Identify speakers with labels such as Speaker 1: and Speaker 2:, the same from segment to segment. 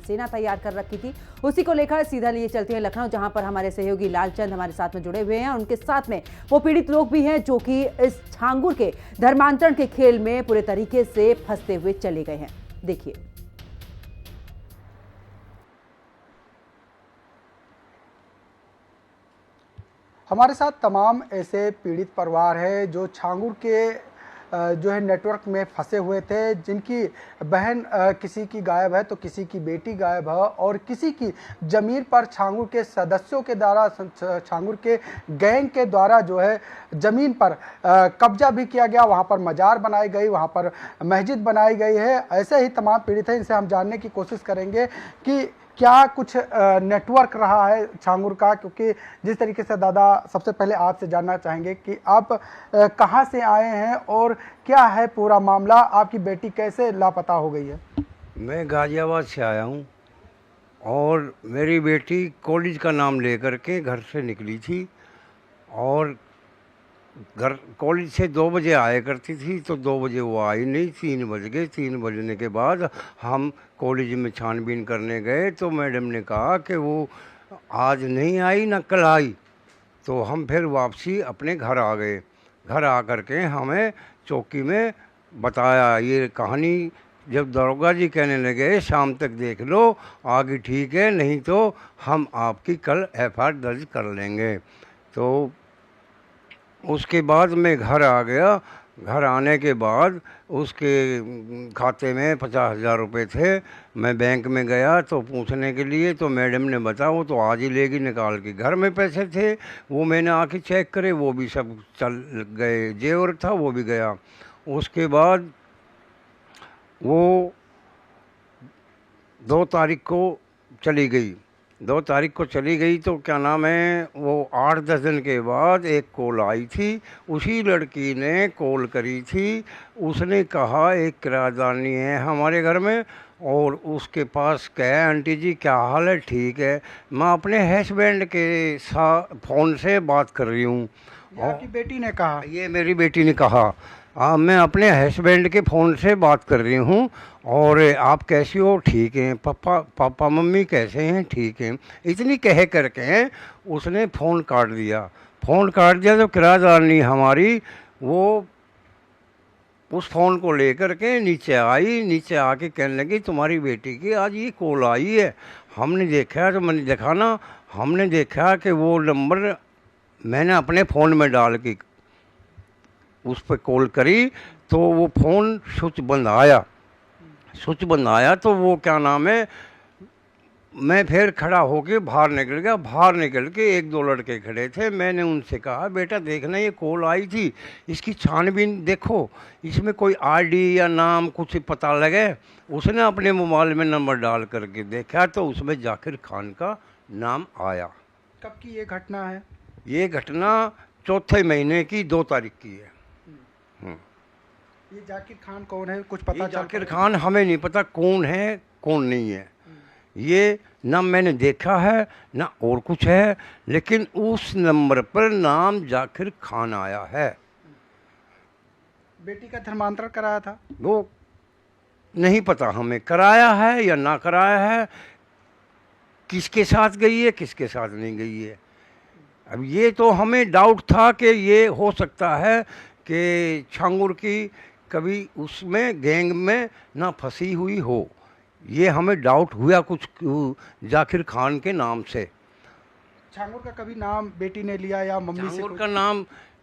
Speaker 1: सेना तैयार कर रखी थी। उसी को लेकर सीधा लिए चलते हैं लखनऊ, जहां पर हमारे सहयोगी लालचंद हमारे साथ में जुड़े हुए हैं। उनके साथ में वो पीड़ित लोग भी हैं जो कि इस छांगुर के धर्मांतरण के खेल में पूरे तरीके से फंसते हुए चले गए हैं। देखिए।
Speaker 2: हमारे साथ तमाम ऐसे पीड़ित परिवार है जो छांगुर के जो है नेटवर्क में फंसे हुए थे, जिनकी बहन किसी की गायब है तो किसी की बेटी गायब है, और किसी की ज़मीन पर छांगुर के सदस्यों के द्वारा, छांगुर के गैंग के द्वारा जो है ज़मीन पर कब्जा भी किया गया। वहां पर मजार बनाई गई, वहां पर मस्जिद बनाई गई है। ऐसे ही तमाम पीड़ित हैं, इनसे हम जानने की कोशिश करेंगे कि क्या कुछ नेटवर्क रहा है छांगुर का, क्योंकि जिस तरीके से दादा सबसे पहले आपसे जानना चाहेंगे कि आप कहां से आए हैं और क्या है पूरा मामला, आपकी बेटी कैसे लापता हो गई है?
Speaker 3: मैं गाजियाबाद से आया हूं और मेरी बेटी कॉलेज का नाम लेकर के घर से निकली थी और घर कॉलेज से 2 बजे आया करती थी, तो 2 बजे वो आई नहीं, 3 बज गए। 3 बजने के बाद हम कॉलेज में छानबीन करने गए तो मैडम ने कहा कि वो आज नहीं आई ना कल आई। तो हम फिर वापसी अपने घर आ गए। घर आ कर के हमें चौकी में बताया ये कहानी। जब दरोगा जी कहने लगे शाम तक देख लो, आगे ठीक है, नहीं तो हम आपकी कल FIR दर्ज कर लेंगे। तो उसके बाद मैं घर आ गया। घर आने के बाद उसके खाते में 50,000 रुपये थे। मैं बैंक में गया तो पूछने के लिए, तो मैडम ने बताया वो तो आज ही लेगी निकाल के। घर में पैसे थे वो मैंने आके चेक करे, वो भी सब चल गए। जेवर था वो भी गया। उसके बाद वो 2 तारीख को चली गई। 2 तारीख को चली गई तो क्या नाम है, वो 8-10 दिन के बाद एक कॉल आई थी। उसी लड़की ने कॉल करी थी। उसने कहा एक किराएदारनी है हमारे घर में और उसके पास क्या है, आंटी जी क्या हाल है? ठीक है, मैं अपने हस्बैंड के साथ फ़ोन से बात कर रही हूँ।
Speaker 2: आपकी बेटी ने कहा?
Speaker 3: ये मेरी बेटी ने कहा। हाँ, मैं अपने हस्बैंड के फ़ोन से बात कर रही हूँ और आप कैसी हो? ठीक हैं। पापा मम्मी कैसे हैं? ठीक हैं। इतनी कह करके उसने फ़ोन काट दिया। फ़ोन काट दिया तो किराएदारनी हमारी वो उस फ़ोन को लेकर के नीचे आई। नीचे आके कहने लगी तुम्हारी बेटी की आज ये कॉल आई है। हमने देखा तो मैंने देखा ना, हमने देखा कि वो नंबर मैंने अपने फ़ोन में डाल के उस पर कॉल करी तो वो फ़ोन स्विच बंद आया। स्विच बंद आया तो वो क्या नाम है, मैं फिर खड़ा होके बाहर निकल गया। बाहर निकल के 1-2 लड़के खड़े थे। मैंने उनसे कहा बेटा देखना ये कॉल आई थी, इसकी छानबीन देखो, इसमें कोई ID या नाम कुछ पता लगे। उसने अपने मोबाइल में नंबर डाल करके देखा तो उसमें जाकिर खान का नाम आया।
Speaker 2: कब की ये घटना है?
Speaker 3: ये घटना चौथे महीने की 2 तारीख की है।
Speaker 2: ये जाकिर खान कौन है, कुछ पता?
Speaker 3: जाकिर खान हमें नहीं पता कौन है कौन नहीं है। ये ना मैंने देखा है ना और कुछ है, लेकिन उस नंबर पर नाम जाकिर खान आया है।
Speaker 2: बेटी का धर्मांतरण कराया था?
Speaker 3: वो नहीं पता हमें कराया है या ना कराया है, किसके साथ गई है किसके साथ नहीं गई है। अब ये तो हमें डाउट था कि ये हो सकता है कि छांगुर की कभी उसमें गैंग में ना फंसी हुई हो। ये हमें डाउट हुआ कुछ जाकिर खान के नाम से।
Speaker 2: छांगुर का कभी नाम बेटी ने लिया या मम्मी से?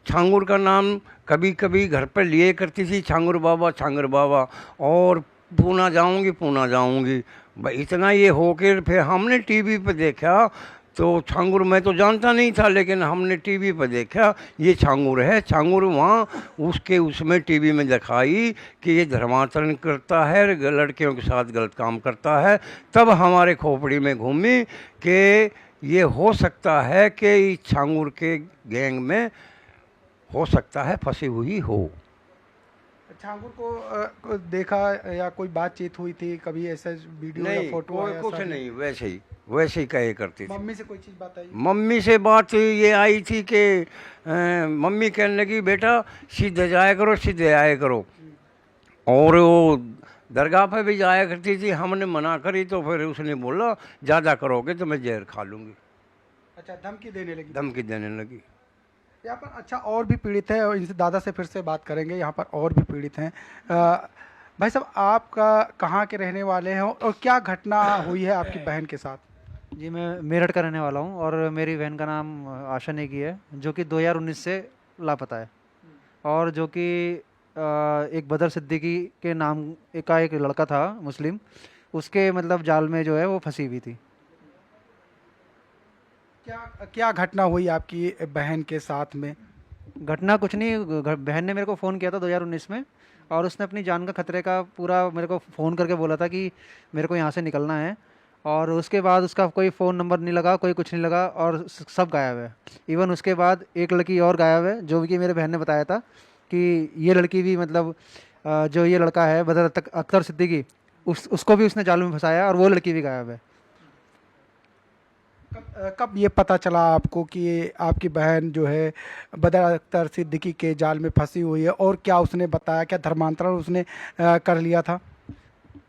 Speaker 3: छांगुर का नाम कभी कभी घर पर लिए करती थी, छांगुर बाबा, और पूना जाऊंगी। भाई इतना ये होकर फिर हमने टीवी पे देखा तो छांगुर मैं तो जानता नहीं था, लेकिन हमने टीवी पर देखा ये छांगुर है। छांगुर वहाँ उसमें टीवी में दिखाई कि ये धर्मांतरण करता है, लड़कियों के साथ गलत काम करता है। तब हमारे खोपड़ी में घूमी कि ये हो सकता है कि इस छांगुर के गैंग में हो सकता है फंसी हुई हो।
Speaker 2: छांगुर को देखा या कोई बातचीत हुई थी कभी, ऐसा वीडियो या फोटो?
Speaker 3: कुछ नहीं, वैसे ही कहे करती थी।
Speaker 2: मम्मी से कोई चीज़ बात आई?
Speaker 3: मम्मी से बात ये आई थी कि मम्मी कहने लगी बेटा सीधे जाया करो सीधे आया करो। और वो दरगाह पे भी जाया करती थी, हमने मना करी तो फिर उसने बोला ज़्यादा करोगे तो मैं जहर खा लूँगी,
Speaker 2: अच्छा, धमकी देने लगी।
Speaker 3: धमकी देने लगी।
Speaker 2: यहाँ पर अच्छा और भी पीड़ित है, और इनसे दादा से फिर से बात करेंगे। यहाँ पर और भी पीड़ित हैं। भाई साहब, आपका कहाँ के रहने वाले हैं और क्या घटना हुई है आपकी बहन के साथ?
Speaker 4: जी, मैं मेरठ का रहने वाला हूँ और मेरी बहन का नाम आशा नेगी है, जो कि 2019 से लापता है। और जो कि एक बदर सिद्दीकी के नाम का एक लड़का था मुस्लिम, उसके मतलब जाल में जो है वो फंसी हुई थी।
Speaker 2: क्या क्या घटना हुई आपकी बहन के साथ में?
Speaker 4: घटना कुछ नहीं, बहन ने मेरे को फ़ोन किया था 2019 में, और उसने अपनी जान का खतरे का पूरा मेरे को फ़ोन करके बोला था कि मेरे को यहाँ से निकलना है। और उसके बाद उसका कोई फ़ोन नंबर नहीं लगा, कोई कुछ नहीं लगा, और सब गायब है। इवन उसके बाद एक लड़की और गायब है, जो कि मेरे बहन ने बताया था कि ये लड़की भी मतलब जो ये लड़का है बदर अख्तर सिद्दीकी, उसको भी उसने जाल में फंसाया, और वो लड़की भी गायब है।
Speaker 2: कब ये पता चला आपको कि आपकी बहन जो है बदर अख्तर सिद्दीकी के जाल में फंसी हुई है, और क्या उसने बताया, क्या धर्मांतरण उसने कर लिया था?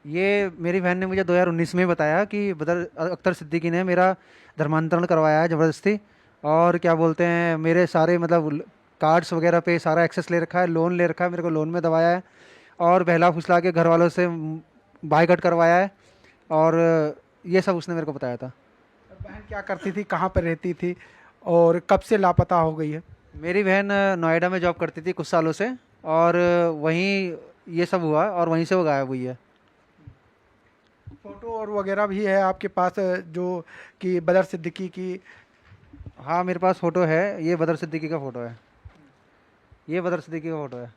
Speaker 4: ये मेरी बहन ने मुझे 2019 में बताया कि बदर अख्तर सिद्दीकी ने मेरा धर्मांतरण करवाया है ज़बरदस्ती, और क्या बोलते हैं मेरे सारे मतलब कार्ड्स वगैरह पे सारा एक्सेस ले रखा है, लोन ले रखा है, मेरे को लोन में दबाया है, और बहला फुसला के घर वालों से बाइकआउट करवाया है, और ये सब उसने मेरे को बताया था।
Speaker 2: बहन क्या करती थी, कहाँ पर रहती थी, और कब से लापता हो गई है?
Speaker 4: मेरी बहन नोएडा में जॉब करती थी कुछ सालों से, और वहीं ये सब हुआ और वहीं से वो गायब हुई है।
Speaker 2: फोटो और वगैरह भी है आपके पास जो कि बदर सिद्दीकी की?
Speaker 4: हाँ, मेरे पास फ़ोटो है, ये बदर सिद्दीकी का फ़ोटो है, ये बदर सिद्दीकी का फ़ोटो है।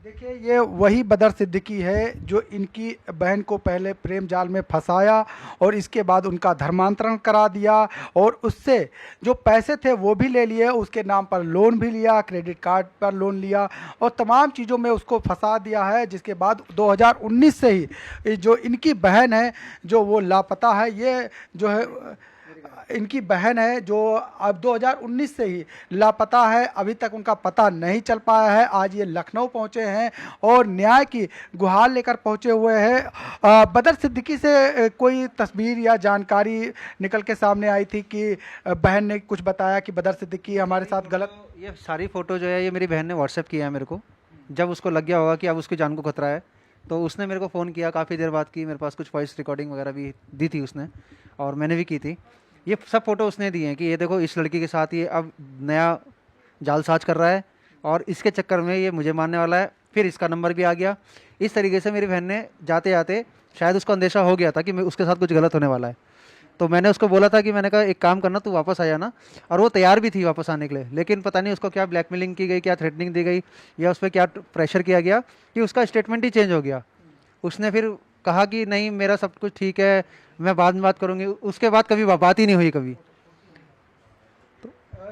Speaker 2: देखिए, ये वही बदर सिद्दीकी है जो इनकी बहन को पहले प्रेम जाल में फंसाया और इसके बाद उनका धर्मांतरण करा दिया, और उससे जो पैसे थे वो भी ले लिए, उसके नाम पर लोन भी लिया, क्रेडिट कार्ड पर लोन लिया, और तमाम चीज़ों में उसको फंसा दिया है। जिसके बाद 2019 से ही जो इनकी बहन है जो वो लापता है। ये जो है इनकी बहन है जो अब 2019 से ही लापता है, अभी तक उनका पता नहीं चल पाया है। आज ये लखनऊ पहुंचे हैं और न्याय की गुहार लेकर पहुंचे हुए हैं। बदर सिद्दीकी से कोई तस्वीर या जानकारी निकल के सामने आई थी कि बहन ने कुछ बताया कि बदर सिद्दीकी हमारे साथ गलत?
Speaker 4: ये सारी फ़ोटो जो है ये मेरी बहन ने व्हाट्सएप किया है मेरे को। जब उसको लग गया होगा कि अब उसकी जान को खतरा है, तो उसने मेरे को फ़ोन किया, काफ़ी देर बाद की। मेरे पास कुछ वॉइस रिकॉर्डिंग वगैरह भी दी थी उसने, और मैंने भी की थी। ये सब फ़ोटो उसने दी हैं कि ये देखो इस लड़की के साथ ये अब नया जालसाज कर रहा है, और इसके चक्कर में ये मुझे मारने वाला है। फिर इसका नंबर भी आ गया। इस तरीके से मेरी बहन ने जाते जाते शायद उसको अंदेशा हो गया था कि उसके साथ कुछ गलत होने वाला है। तो मैंने उसको बोला था कि मैंने कहा एक काम करना, तू वापस आ जाना, और वो तैयार भी थी वापस आने के लिए। लेकिन पता नहीं उसको क्या ब्लैकमेलिंग की गई, क्या थ्रेटनिंग दी गई, या उस पर क्या प्रेशर किया गया कि उसका स्टेटमेंट ही चेंज हो गया। उसने फिर कहा कि नहीं मेरा सब कुछ ठीक है, मैं बाद में बात करूँगी। उसके बाद कभी बात ही नहीं हुई कभी।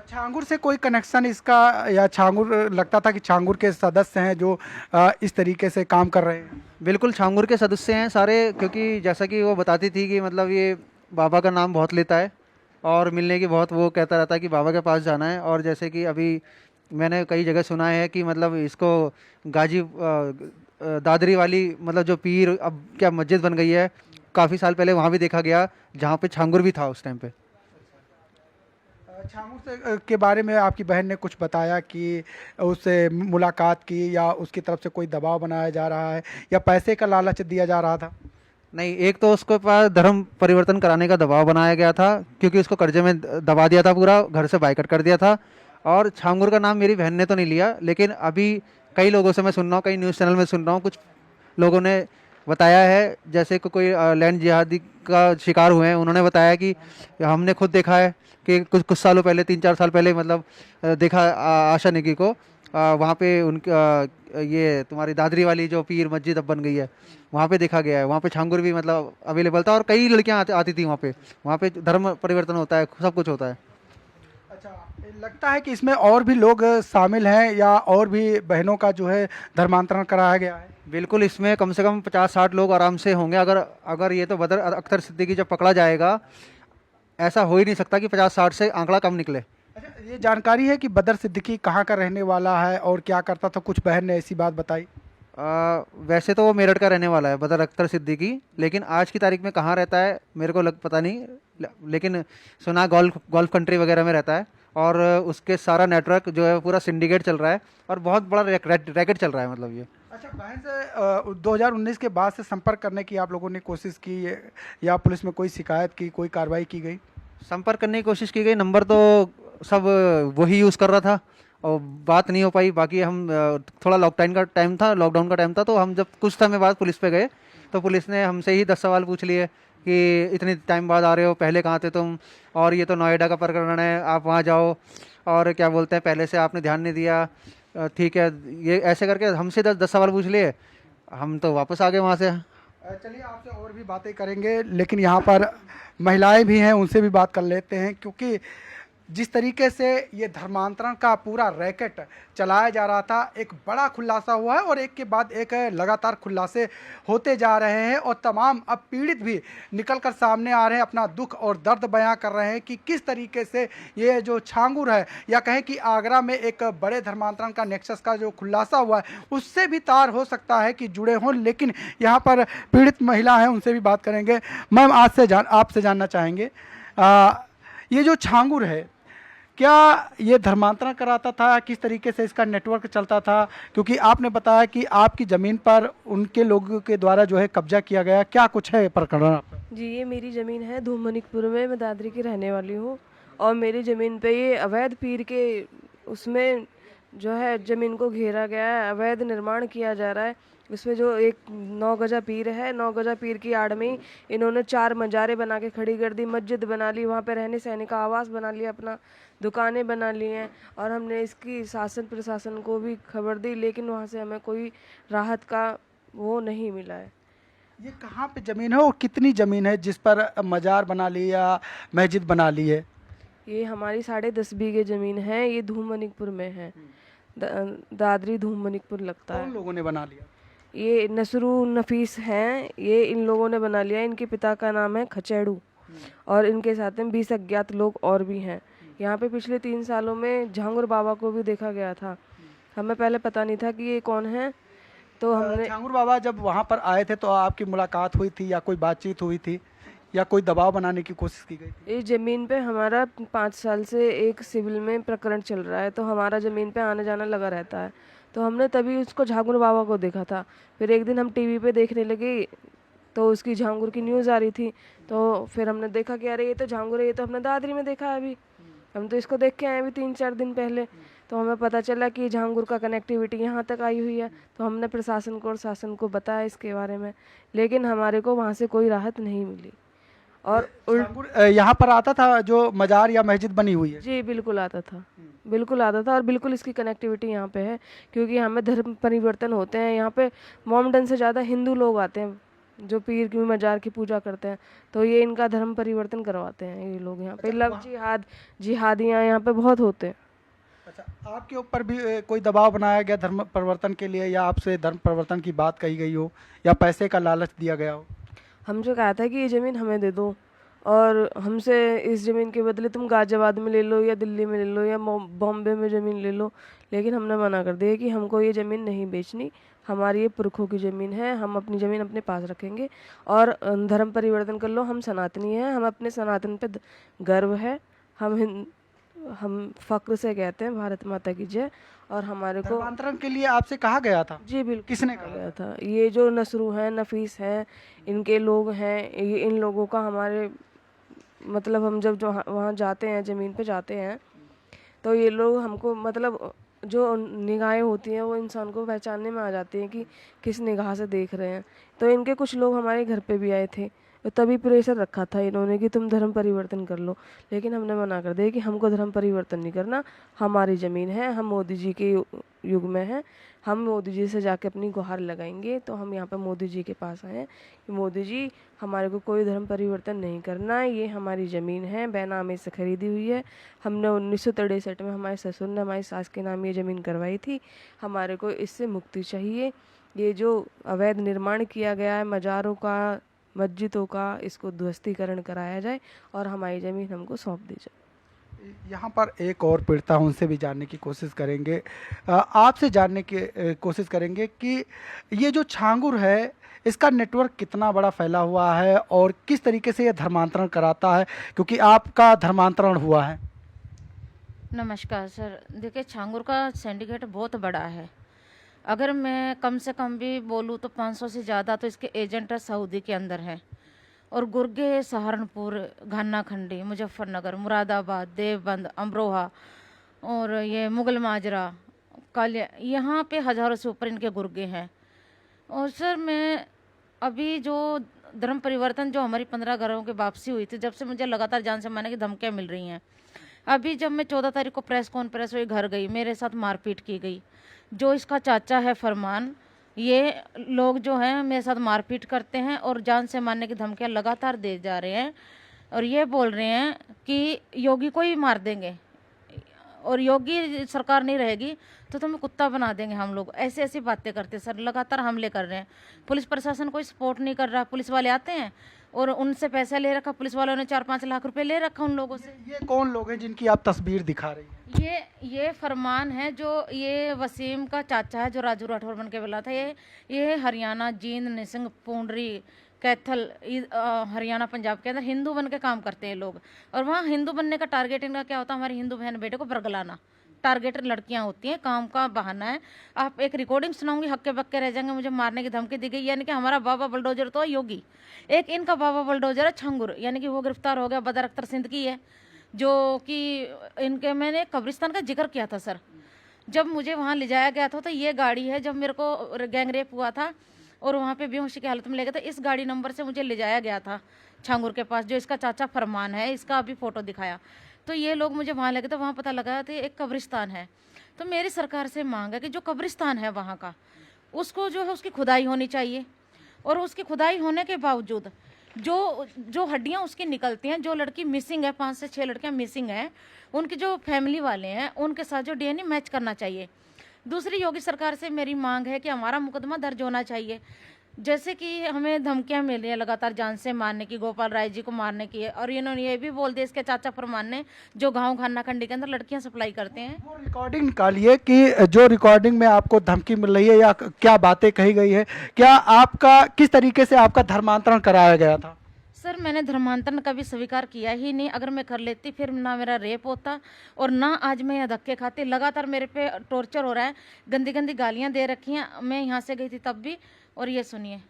Speaker 2: छांगुर से कोई कनेक्शन इसका, या छांगुर लगता था कि छांगुर के सदस्य हैं जो इस तरीके से काम कर रहे हैं?
Speaker 4: बिल्कुल छांगुर के सदस्य हैं सारे, क्योंकि जैसा कि वो बताती थी कि मतलब ये बाबा का नाम बहुत लेता है, और मिलने की बहुत वो कहता रहता है कि बाबा के पास जाना है। और जैसे कि अभी मैंने कई जगह सुना है कि मतलब इसको गाजी दादरी वाली मतलब जो पीर अब क्या मस्जिद बन गई है, काफ़ी साल पहले वहाँ भी देखा गया, जहाँ पे छांगुर भी था उस टाइम पे।
Speaker 2: छांगुर से के बारे में आपकी बहन ने कुछ बताया कि उससे मुलाकात की, या उसकी तरफ से कोई दबाव बनाया जा रहा है, या पैसे का लालच दिया जा रहा था?
Speaker 4: नहीं, एक तो उसके पास धर्म परिवर्तन कराने का दबाव बनाया गया था, क्योंकि उसको कर्जे में दबा दिया था, पूरा घर से बाइकआउट कर दिया था। और छांगुर का नाम मेरी बहन ने तो नहीं लिया, लेकिन अभी कई लोगों से मैं सुन रहा हूँ, कई न्यूज़ चैनल में सुन रहा हूँ, कुछ लोगों ने बताया है, जैसे कि कोई लैंड जिहादी का शिकार हुए हैं, उन्होंने बताया कि हमने खुद देखा है कि कुछ सालों पहले, 3-4 साल पहले मतलब देखा आशा नेगी को वहाँ पे उनका ये तुम्हारी दादरी वाली जो पीर मस्जिद अब बन गई है, वहाँ पे देखा गया है। वहाँ पे छांगुर भी मतलब अवेलेबल था, और कई लड़कियाँ आती थी वहाँ पे धर्म परिवर्तन होता है, सब कुछ होता है।
Speaker 2: अच्छा, लगता है कि इसमें और भी लोग शामिल हैं, या और भी बहनों का जो है धर्मांतरण कराया गया है?
Speaker 4: बिल्कुल, इसमें कम से कम 50-60 लोग आराम से होंगे। अगर ये तो बदर अख्तर सिद्दीकी जब पकड़ा जाएगा, ऐसा हो ही नहीं सकता कि 50-60 से आंकड़ा कम निकले।
Speaker 2: अच्छा, ये जानकारी है कि बदर सिद्दीकी कहाँ का रहने वाला है और क्या करता था? कुछ बहन ने ऐसी बात बताई?
Speaker 4: वैसे तो वो मेरठ का रहने वाला है, बदर अख्तर सिद्दीकी, लेकिन आज की तारीख में कहाँ रहता है मेरे को पता नहीं, लेकिन सुना गोल्फ गोल्फ कंट्री वगैरह में रहता है। और उसके सारा नेटवर्क जो है पूरा सिंडिकेट चल रहा है और बहुत बड़ा रैकेट चल रहा है, मतलब ये।
Speaker 2: अच्छा, बहन से 2019 के बाद से संपर्क करने की आप लोगों ने कोशिश की या पुलिस में कोई शिकायत की, कोई कार्रवाई की गई?
Speaker 4: संपर्क करने की कोशिश की गई, नंबर तो सब वही यूज़ कर रहा था और बात नहीं हो पाई। बाकी हम थोड़ा लॉकडाउन का टाइम था, तो हम जब कुछ समय बाद पुलिस पे गए तो पुलिस ने हमसे ही 10 सवाल पूछ लिए कि इतने टाइम बाद आ रहे हो, पहले कहाँ थे तुम, और ये तो नोएडा का प्रकरण है, आप वहाँ जाओ, और क्या बोलते हैं पहले से आपने ध्यान नहीं दिया, ठीक है, ये ऐसे करके हमसे 10 सवाल पूछ लिए। हम तो वापस आ गए वहाँ से।
Speaker 2: चलिए, आपसे और भी बातें करेंगे, लेकिन यहाँ पर महिलाएं भी हैं, उनसे भी बात कर लेते हैं, क्योंकि जिस तरीके से ये धर्मांतरण का पूरा रैकेट चलाया जा रहा था, एक बड़ा खुलासा हुआ है और एक के बाद एक लगातार खुलासे होते जा रहे हैं और तमाम अब पीड़ित भी निकलकर सामने आ रहे हैं, अपना दुख और दर्द बयां कर रहे हैं कि किस तरीके से ये जो छांगुर है, या कहें कि आगरा में एक बड़े धर्मांतरण का नेक्सस का जो खुलासा हुआ है, उससे भी तार हो सकता है कि जुड़े हों। लेकिन यहाँ पर पीड़ित महिला हैं, उनसे भी बात करेंगे। मैम, आज से आपसे जानना चाहेंगे, ये जो छांगुर है, क्या ये धर्मांतरण कराता था, किस तरीके से इसका नेटवर्क चलता था? क्योंकि आपने बताया कि आपकी ज़मीन पर उनके लोगों के द्वारा जो है कब्जा किया गया, क्या कुछ है प्रकरण आपका?
Speaker 5: जी, ये मेरी ज़मीन है धूमनिकपुर में, मैं दादरी की रहने वाली हूँ। और मेरी ज़मीन पे ये अवैध पीर के उसमें जो है ज़मीन को घेरा गया है, अवैध निर्माण किया जा रहा है। उसमें जो एक 9 गजा पीर है, 9 गजा पीर की आड़ में इन्होंने 4 मज़ारें बना के खड़ी कर दी, मस्जिद बना ली, वहाँ पे रहने सहने का आवास बना लिया, अपना दुकानें बना ली हैं। और हमने इसकी शासन प्रशासन को भी खबर दी, लेकिन वहाँ से हमें कोई राहत का वो नहीं मिला है।
Speaker 2: ये कहाँ पे ज़मीन है और कितनी ज़मीन है जिस पर मज़ार बना ली या मस्जिद बना ली है?
Speaker 5: ये हमारी 10.5 बीघे ज़मीन है, ये धूमनिकपुर में है, दादरी धूमनिकपुर लगता
Speaker 2: कौन
Speaker 5: है।
Speaker 2: लोगों ने बना लिया?
Speaker 5: ये नसरू नफीस हैं, ये इन लोगों ने बना लिया। इनके पिता का नाम है खचेड़ू और इनके साथ में 20 अज्ञात लोग और भी हैं। यहाँ पे पिछले 3 सालों में झांगुर बाबा को भी देखा गया था। हमें पहले पता नहीं था कि ये कौन है, तो हमने
Speaker 2: छांगुर बाबा जब वहाँ पर आए थे तो आपकी मुलाकात हुई थी या कोई बातचीत हुई थी या कोई दबाव बनाने की कोशिश की गई थी?
Speaker 5: इस ज़मीन पे हमारा 5 साल से एक सिविल में प्रकरण चल रहा है, तो हमारा ज़मीन पे आना जाना लगा रहता है। तो हमने तभी उसको झांगुर बाबा को देखा था। फिर एक दिन हम टीवी पे देखने लगे तो उसकी झांगुर की न्यूज़ आ रही थी, तो फिर हमने देखा कि अरे ये तो झांगुर है, ये तो हमने दादरी में देखा है अभी, हम तो इसको देख के आए अभी 3-4 दिन पहले। तो हमें पता चला कि झांगुर का कनेक्टिविटी यहाँ तक आई हुई है। तो हमने प्रशासन को और शासन को बताया इसके बारे में, लेकिन हमारे को वहाँ से कोई राहत नहीं मिली। और
Speaker 2: छांगुर यहाँ पर आता था जो मज़ार या मस्जिद बनी हुई है?
Speaker 5: जी बिल्कुल आता था, बिल्कुल आता था, और बिल्कुल इसकी कनेक्टिविटी यहाँ पे है, क्योंकि यहाँ में धर्म परिवर्तन होते हैं। यहाँ पे मोमडन से ज़्यादा हिंदू लोग आते हैं जो पीर की मज़ार की पूजा करते हैं, तो ये इनका धर्म परिवर्तन करवाते हैं ये लोग यहाँ पे। लव जिहादियाँ यहाँ पे बहुत होते हैं।
Speaker 2: अच्छा, आपके ऊपर भी कोई दबाव बनाया गया धर्म परिवर्तन के लिए, या आपसे धर्म परिवर्तन की बात कही गई हो या पैसे का लालच दिया गया हो?
Speaker 5: हमसे कहा था कि ये ज़मीन हमें दे दो और हमसे इस ज़मीन के बदले तुम गाजियाबाद में ले लो या दिल्ली में ले लो या बॉम्बे में ज़मीन ले लो, लेकिन हमने मना कर दिया कि हमको ये ज़मीन नहीं बेचनी, हमारी ये पुरखों की ज़मीन है, हम अपनी ज़मीन अपने पास रखेंगे और धर्म परिवर्तन कर लो, हम सनातनी हैं, हम अपने सनातन पे गर्व है, हम फ़क्र से कहते हैं भारत माता की जय। और हमारे को
Speaker 2: धर्मांतरण के लिए आपसे कहा गया था?
Speaker 5: जी बिल्कुल
Speaker 2: किसने
Speaker 5: कहा
Speaker 2: कहा
Speaker 5: गया था। ये जो नसरू हैं, नफीस हैं, इनके लोग हैं, ये इन लोगों का हमारे मतलब हम जब जो वहाँ जाते हैं, ज़मीन पे जाते हैं, तो ये लोग हमको मतलब जो निगाहें होती हैं वो इंसान को पहचानने में आ जाती हैं कि किस निगाह से देख रहे हैं। तो इनके कुछ लोग हमारे घर पे भी आए थे, तो तभी प्रेशर रखा था इन्होंने कि तुम धर्म परिवर्तन कर लो, लेकिन हमने मना कर दिया कि हमको धर्म परिवर्तन नहीं करना, हमारी ज़मीन है, हम मोदी जी के युग में हैं, हम मोदी जी से जाके अपनी गुहार लगाएंगे। तो हम यहाँ पे मोदी जी के पास आए हैं कि मोदी जी हमारे को कोई धर्म परिवर्तन नहीं करना है, ये हमारी ज़मीन है, बेनामे से ख़रीदी हुई है, हमने 1963 में हमारे ससुर ने हमारी सास के नाम ये ज़मीन करवाई थी, हमारे को इससे मुक्ति चाहिए। ये जो अवैध निर्माण किया गया है मज़ारों का, मस्जिदों का, इसको ध्वस्तीकरण कराया जाए और हमारी ज़मीन हमको सौंप दी जाए।
Speaker 2: यहाँ पर एक और पीड़िता है, उनसे भी जानने की कोशिश करेंगे। आपसे जानने की कोशिश करेंगे कि ये जो छांगुर है, इसका नेटवर्क कितना बड़ा फैला हुआ है और किस तरीके से ये धर्मांतरण कराता है, क्योंकि आपका धर्मांतरण हुआ है।
Speaker 6: नमस्कार सर। देखिए, छांगुर का सिंडिकेट बहुत बड़ा है। अगर मैं कम से कम भी बोलूँ तो 500 से ज़्यादा तो इसके एजेंट सऊदी के अंदर हैं। और गुर्गे, सहारनपुर, घाना खंडी, मुजफ्फरनगर, मुरादाबाद, देवबंद, अमरोहा और ये मुगल माजरा, कालिया, यहाँ पे हज़ारों से ऊपर इनके गुर्गे हैं। और सर, मैं अभी जो धर्म परिवर्तन जो हमारी 15 घरों की वापसी हुई थी, जब से मुझे लगातार जान से मारने की धमकियाँ मिल रही हैं। अभी जब मैं 14 तारीख को प्रेस कॉन्फ्रेंस हुई, घर गई, मेरे साथ मारपीट की गई। जो इसका चाचा है फरमान, ये लोग जो हैं मेरे साथ मारपीट करते हैं और जान से मारने की धमकियाँ लगातार दे जा रहे हैं। और ये बोल रहे हैं कि योगी को ही मार देंगे और योगी सरकार नहीं रहेगी तो तुम्हें कुत्ता बना देंगे हम लोग। ऐसी ऐसी बातें करते सर, लगातार हमले कर रहे हैं। पुलिस प्रशासन कोई सपोर्ट नहीं कर रहा। पुलिस वाले आते हैं और उनसे पैसा ले रखा, पुलिस वालों ने 4-5 लाख रुपए ले रखा उन लोगों से।
Speaker 2: ये कौन लोग हैं जिनकी आप तस्वीर दिखा रही हैं?
Speaker 6: ये फरमान है, जो ये वसीम का चाचा है, जो राजू राठौर बन के बोला था। ये हरियाणा, जींद, निसिंग, पूंडरी, कैथल, हरियाणा, पंजाब के अंदर हिंदू बन के काम करते हैं लोग। और वहाँ हिंदू बनने का टारगेट इनका क्या होता है? हमारी हिंदू बहन बेटे को बरगलाना। टारगेट लड़कियां होती हैं, काम का बहाना है। आप एक रिकॉर्डिंग सुनाऊंगी, हक्के बक्के रह जाएंगे। मुझे मारने की धमकी दी गई, यानी कि हमारा बाबा बुलडोजर तो योगी, एक इनका बाबा बुलडोजर है छंगुर, यानी कि वो गिरफ्तार हो गया। बदर अख्तर सिंध की है, जो कि इनके, मैंने कब्रिस्तान का जिक्र किया था सर। जब मुझे वहाँ ले जाया गया था तो ये गाड़ी है, जब मेरे को गैंग रेप हुआ था और वहाँ पे बेहोशी की हालत में ले गए थे, इस गाड़ी नंबर से मुझे ले जाया गया था छांगुर के पास, जो इसका चाचा फरमान है। इसका अभी फ़ोटो दिखाया तो ये लोग मुझे वहाँ ले गए थे। वहाँ पता लगा तो एक कब्रिस्तान है। तो मेरी सरकार से मांग है कि जो कब्रिस्तान है वहाँ का, उसको जो है उसकी खुदाई होनी चाहिए। और उसकी खुदाई होने के बावजूद जो हड्डियाँ उसकी निकलती हैं, जो लड़की मिसिंग है, 5 से 6 लड़कियाँ मिसिंग हैं, उनके जो फैमिली वाले हैं उनके साथ जो डीएनए मैच करना चाहिए। दूसरी, योगी सरकार से मेरी मांग है कि हमारा मुकदमा दर्ज होना चाहिए। जैसे कि हमें धमकियां मिल रही है लगातार जान से मारने की, गोपाल राय जी को मारने की है। और इन्होंने ये भी बोल दिया इसके चाचा फरमान ने, जो गाँव खाना खंडी के अंदर लड़कियां सप्लाई करते हैं।
Speaker 2: वो रिकॉर्डिंग निकालिए कि जो रिकॉर्डिंग में आपको धमकी मिल रही है या क्या बातें कही गई है, क्या आपका किस तरीके से आपका धर्मांतरण कराया गया था?
Speaker 6: सर, मैंने धर्मांतरण कभी स्वीकार किया ही नहीं। अगर मैं कर लेती फिर ना मेरा रेप होता और ना आज मैं यहाँ धक्के खाती। लगातार मेरे पे टॉर्चर हो रहा है, गंदी गंदी गालियाँ दे रखी हैं। मैं यहाँ से गई थी तब भी। और ये सुनिए,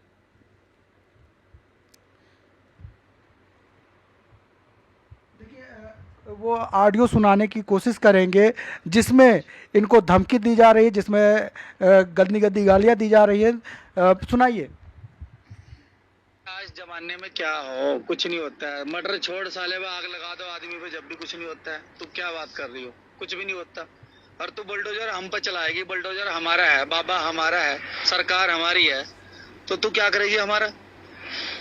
Speaker 2: वो ऑडियो सुनाने की कोशिश करेंगे जिसमें इनको धमकी दी जा रही है, जिसमें गंदी गंदी गालियाँ दी जा रही है। सुनाइए।
Speaker 7: आज जमाने में क्या हो, कुछ नहीं होता है। मर्डर छोड़, साले में आग लगा दो आदमी पे, जब भी कुछ नहीं होता है। तू क्या बात कर रही हो? कुछ भी नहीं होता। और तू बुलडोजर हम पे चलाएगी। बुलडोजर हमारा है, बाबा हमारा है, सरकार हमारी है, तो तू क्या करेगी हमारा?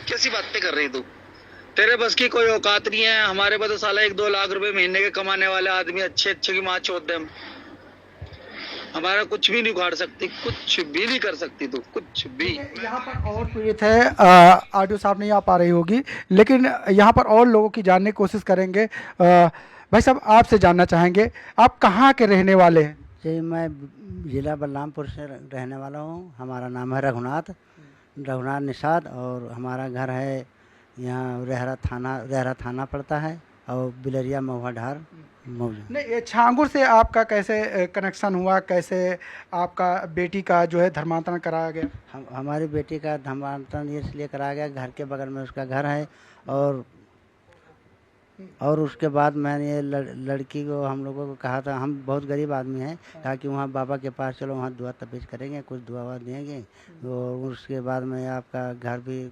Speaker 7: कैसी बातें कर रही तू? तेरे बस की कोई औकात नहीं है। हमारे पास तो साला 1-2 लाख रुपए महीने के कमाने वाले आदमी, अच्छे की माँ चोद दे। हमारा कुछ भी नहीं उखाड़ सकती, कुछ भी नहीं कर सकती तू, कुछ भी।
Speaker 2: यहाँ पर और पीड़ित है, ऑडियो साहब नहीं आ पा रही होगी, लेकिन यहाँ पर और लोगों की जानने की कोशिश करेंगे। भाई साहब, आपसे जानना चाहेंगे, आप कहाँ के रहने वाले हैं?
Speaker 8: जी, मैं ज़िला बलरामपुर से रहने वाला हूँ। हमारा नाम है रघुनाथ निषाद और हमारा घर है यहाँ रेहरा थाना पड़ता है और बिलरिया महुआ ढार मौजूद।
Speaker 2: नहीं, ये छांगुर से आपका कैसे कनेक्शन हुआ? कैसे आपका बेटी का जो है धर्मांतरण कराया गया?
Speaker 8: हमारी बेटी का धर्मांतरण इसलिए कराया गया, घर के बगल में उसका घर है। और उसके बाद मैंने ये लड़की को, हम लोगों को कहा था, हम बहुत गरीब आदमी हैं, कहा कि वहाँ बाबा के पास चलो, वहाँ दुआ तबीज करेंगे, कुछ दुआ देंगे, और उसके बाद में आपका घर भी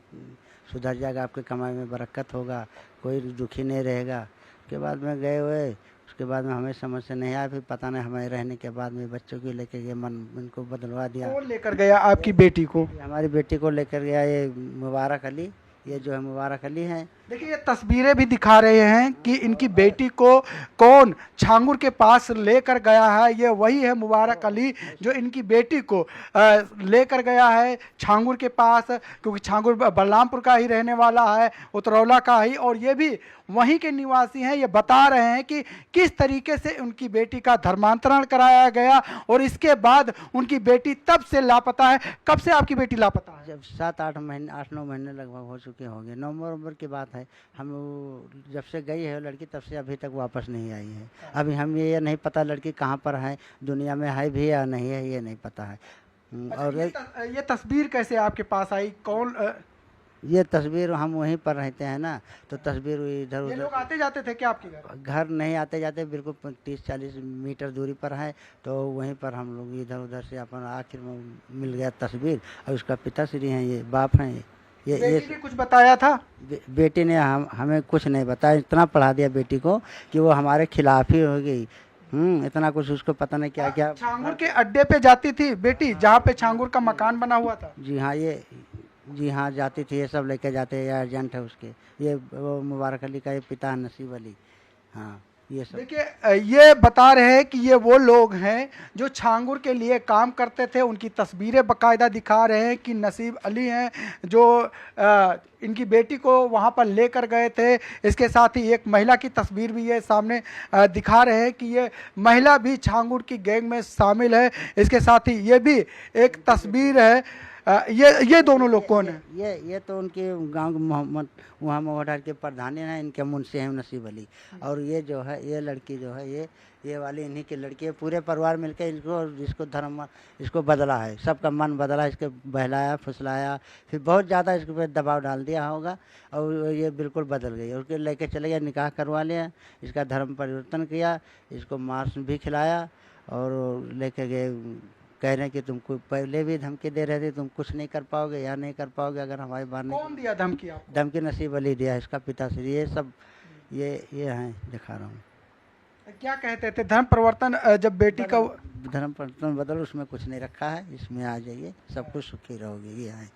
Speaker 8: सुधर जाएगा, आपके कमाई में बरकत होगा, कोई दुखी नहीं रहेगा। उसके बाद में गए हुए, उसके बाद में हमें समझ से नहीं आया। फिर पता नहीं हमें रहने के बाद में बच्चों को लेकर गए, मन इनको बदलवा दिया।
Speaker 2: कौन लेकर गया आपकी बेटी को?
Speaker 8: हमारी बेटी को लेकर गया ये मुबारक अली, ये जो है मुबारक अली हैं।
Speaker 2: देखिए ये तस्वीरें भी दिखा रहे हैं कि इनकी बेटी को कौन छांगुर के पास लेकर गया है। ये वही है मुबारक अली जो इनकी बेटी को लेकर गया है छांगुर के पास, क्योंकि छांगुर बलरामपुर का ही रहने वाला है, उतरौला का ही, और ये भी वहीं के निवासी हैं। ये बता रहे हैं कि किस तरीके से उनकी बेटी का धर्मांतरण कराया गया और इसके बाद उनकी बेटी तब से लापता है। कब से आपकी बेटी लापता है?
Speaker 8: जब 7-8 महीने 8-9 महीने लगभग हो चुके होंगे, नवंबर की बात है। हम जब से गई है लड़की तब से अभी तक वापस नहीं आई है। अभी हम ये नहीं पता लड़की कहाँ पर है, दुनिया में है भी या नहीं है, ये नहीं पता है। और
Speaker 2: ये तस्वीर कैसे आपके पास आई? कौन
Speaker 8: ये तस्वीर, हम वहीं पर रहते हैं ना, तो तस्वीर इधर
Speaker 2: ये लोग
Speaker 8: उधर
Speaker 2: आते जाते थे क्या आपके घर?
Speaker 8: घर नहीं आते जाते, बिल्कुल 30-40 मीटर दूरी पर है, तो वहीं पर हम लोग इधर उधर से अपन आखिर में मिल गया तस्वीर। और उसका पिताश्री हैं, ये बाप हैं। ये
Speaker 2: बेटी ने कुछ बताया था?
Speaker 8: बेटी ने हमें कुछ नहीं बताया, इतना पढ़ा दिया बेटी को कि वो हमारे खिलाफ ही हो गई। इतना कुछ उसको पता नहीं क्या क्या।
Speaker 2: छांगुर के अड्डे पे जाती थी बेटी, जहाँ पे छांगुर का मकान बना हुआ था?
Speaker 8: जी हाँ जाती थी, ये सब लेके जाते हैं, ये एजेंट है उसके, ये वो मुबारक अली का ये पिता नसीब अली। हाँ ये सब
Speaker 2: देखिए ये बता रहे हैं कि ये वो लोग हैं जो छांगुर के लिए काम करते थे। उनकी तस्वीरें बाकायदा दिखा रहे हैं कि नसीब अली हैं जो इनकी बेटी को वहाँ पर लेकर गए थे। इसके साथ ही एक महिला की तस्वीर भी ये सामने दिखा रहे हैं कि ये महिला भी छांगुर की गैंग में शामिल है। इसके साथ ही ये भी एक तस्वीर है। ये दोनों लोग कौन है?
Speaker 8: ये तो उनके गांव मोहम्मद वहाँ मोहटार के प्रधान हैं, इनके मुंशी हैं नसीब अली। और ये जो है ये लड़की जो है ये वाली इन्हीं की लड़की है। पूरे परिवार मिलकर इसको धर्म इसको बदला है, सबका मन बदला, इसके बहलाया फुसलाया, फिर बहुत ज़्यादा इसके ऊपर दबाव डाल दिया होगा और ये बिल्कुल बदल गई। उसके लेके चले गया, निकाह करवा लिया, इसका धर्म परिवर्तन किया, इसको मांस भी खिलाया और लेके गए। कह रहे हैं कि तुमको पहले भी धमकी दे रहे थे, तुम कुछ नहीं कर पाओगे या नहीं कर पाओगे अगर हमारी बात नहीं।
Speaker 2: कौन दिया धमकी आपको?
Speaker 8: धमकी नसीब अली दिया, इसका पिताश्री। ये सब ये हैं, दिखा रहा हूँ।
Speaker 2: क्या कहते थे? धर्म परिवर्तन, जब बेटी का
Speaker 8: धर्म परिवर्तन बदल, उसमें कुछ नहीं रखा है, इसमें आ जाइए सब कुछ सुखी रहोगे। ये है,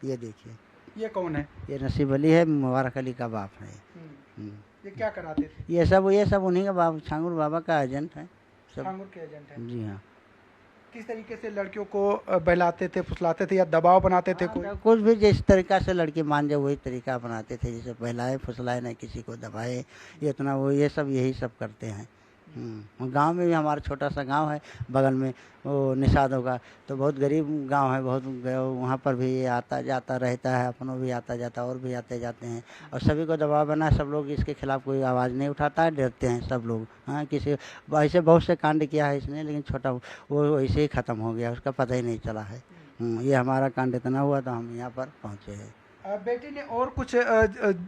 Speaker 8: ये देखिए।
Speaker 2: ये कौन है?
Speaker 8: ये नसीब अली है, मुबारक अली का बाप है।
Speaker 2: ये क्या कराते थे?
Speaker 8: ये सब उन्हीं का बाप, छांगुर बाबा का एजेंट है सब।
Speaker 2: छांगुर के एजेंट है?
Speaker 8: जी हाँ।
Speaker 2: किस तरीके से लड़कियों को बहलाते थे, फुसलाते थे या दबाव बनाते थे? कोई
Speaker 8: कुछ भी जिस तरीका से लड़की मान जाए वही तरीका अपनाते थे, जैसे बहलाए फुसलाए, नहीं किसी को दबाए, ये इतना वो ये सब यही सब करते हैं। गांव में भी हमारा छोटा सा गांव है बगल में, वो निषाद होगा, तो बहुत गरीब गांव है, बहुत वहाँ पर भी ये आता जाता रहता है, अपनों भी आता जाता और भी आते जाते हैं और सभी को दबाव बना। सब लोग इसके खिलाफ कोई आवाज़ नहीं उठाता है, डरते हैं सब लोग। हाँ किसी ऐसे बहुत से कांड किया है इसने, लेकिन छोटा वो ऐसे ही ख़त्म हो गया, उसका पता ही नहीं चला है। ये हमारा कांड इतना हुआ तो हम यहाँ पर पहुँचे हैं।
Speaker 2: बेटी ने और कुछ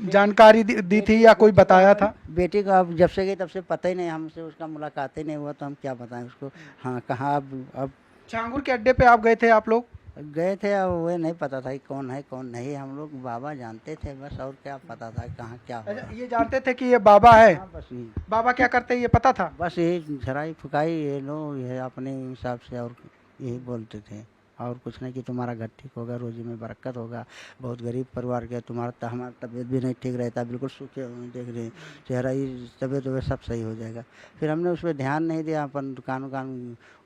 Speaker 2: जानकारी दी थी या कोई बताया था?
Speaker 8: बेटी को अब जब से गई तब से पता ही नहीं, हमसे उसका मुलाकात ही नहीं हुआ, तो हम क्या बताएं उसको। हाँ कहाँ अब
Speaker 2: छांगुर के अड्डे पे आप गए थे? आप लोग
Speaker 8: गए थे, अब वो नहीं पता था कौन है कौन नहीं, हम लोग बाबा जानते थे बस, और क्या पता था कहाँ क्या हो।
Speaker 2: अच्छा, ये जानते थे कि ये बाबा है?
Speaker 8: हाँ, बस यही।
Speaker 2: बाबा क्या करते हैं ये पता था?
Speaker 8: बस यही झराई फुकाई ये लो ये अपने हिसाब से, और यही बोलते थे और कुछ नहीं कि तुम्हारा घर ठीक होगा, रोजी में बरकत होगा, बहुत गरीब परिवार के, हमारा तबीयत भी नहीं ठीक रहता, बिल्कुल सूखे हुए देख रहे हैं चेहरा, ही तबीयत वबीयत सब सही हो जाएगा। फिर हमने उस पर ध्यान नहीं दिया, अपन दुकान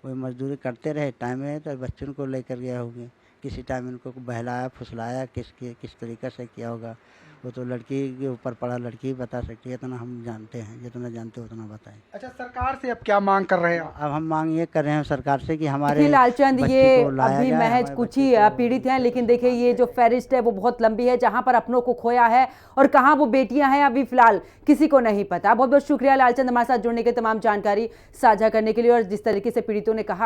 Speaker 8: वही मजदूरी करते रहे। टाइम है तो बच्चों को लेकर गया होंगे, किसी टाइम इनको बहलाया फुसलाया, किस तरीक़े से किया होगा वो तो लड़की के ऊपर पड़ा, लड़की ही बता सकती है, इतना हम जानते हैं, जितना जानते हो उतना बताएं।
Speaker 2: अच्छा, सरकार से अब क्या मांग कर रहे हैं?
Speaker 8: अब हम मांग ये कर रहे हैं सरकार से कि हमारे
Speaker 1: लालचंद
Speaker 8: बच्ची
Speaker 1: ये
Speaker 8: को लाया
Speaker 1: अभी
Speaker 8: जाए,
Speaker 1: महज
Speaker 8: हमारे
Speaker 1: कुछ
Speaker 8: बच्चे
Speaker 1: ही
Speaker 8: को
Speaker 1: पीड़ित हैं, लेकिन देखिए ये जो फहरिस्त है वो बहुत लंबी है, जहां पर अपनों को खोया है और कहां वो बेटियां हैं अभी फिलहाल किसी को नहीं पता। बहुत बहुत शुक्रिया लालचंद हमारे साथ जुड़ने के, तमाम जानकारी साझा करने के लिए और जिस तरीके से पीड़ितों ने कहा